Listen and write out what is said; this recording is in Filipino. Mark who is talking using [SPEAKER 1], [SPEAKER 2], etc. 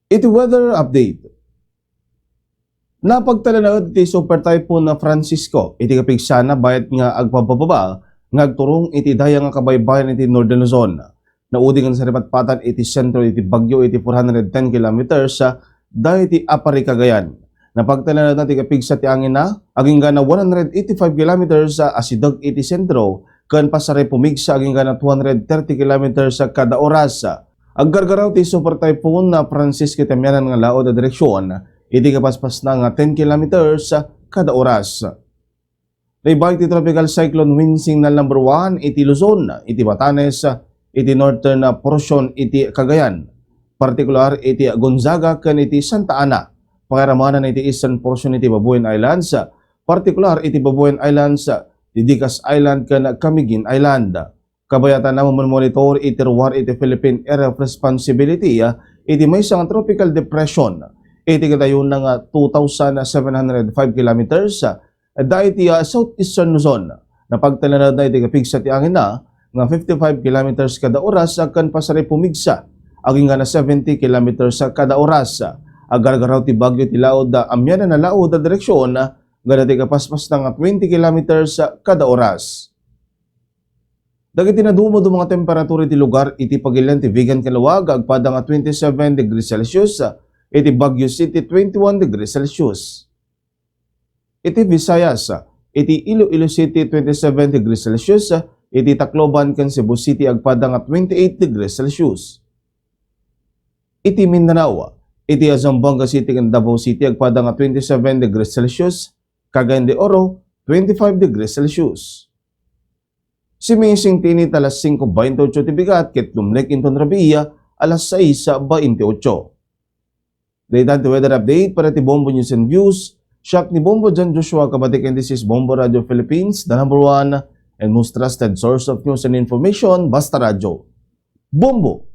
[SPEAKER 1] Iti weather update. Napagtalanaod iti super typhoon na Francisco, iti kapigsana bayat nga agpababa, ngagturong iti daya nga kabaybayan iti Northern Luzon. Naudingan sa ripatpatan iti sentro iti Bagyo iti 410 kilometers sa daya iti Apari Cagayan. Napagtalanaod na iti kapigsa ti angin na, aging gana 185 kilometers sa Asidog iti sentro, kan pasare pumigsa aging gana 230 kilometers sa kada oras. Aggargaraw ti super typhoon na Francisco Tamianan nga laod na direksyon, iti kapaspas na nga 10 kilometers kada oras. Naibay ti tropical cyclone wind signal number 1 iti Luzon, iti Batanes, iti northern portion iti Cagayan, partikular iti Gonzaga ken iti Santa Ana, pangaramanan iti eastern portion iti Babuyan Islands, partikular iti Babuyan Islands, Didicas Island ken Camiguin Island. Kabayatan na monitor iti RUAR iti Philippine Area of Responsibility iti may isang tropical depression iti kadayon ng 2,705 kilometers dahil iti southeastern Luzon. Napagtalanad na iti kapigsa ti angin na nga 55 kilometers kada oras kan pasare pumigsa aging nga na 70 kilometers kada oras. Agargaraw ti bagyo ti laod amyan na laod na direksyon gana ti kapaspas ng 20 kilometers kada oras. Dagiti nadumo do mga temperatura iti lugar iti Pagilian ti Vigan Kalawag agpada nga 27 degrees Celsius, iti Baguio City 21 degrees Celsius. Iti Visayas iti Iloilo City 27 degrees Celsius, iti Tacloban ken Cebu City agpada nga 28 degrees Celsius. Iti Mindanao iti Zamboanga City ken Davao City agpada nga 27 degrees Celsius, Cagayan de Oro 25 degrees Celsius. Simising tinit alas 5:28 tibigat ket lumlek inton rabiya alas 6:28. Daytan ti weather update para ti Bombo News and Views. Siak ni Bombo John Joshua Kabatik, and this is Bombo Radio Philippines, the #1 and most trusted source of news and information, Basta Radio. Bombo!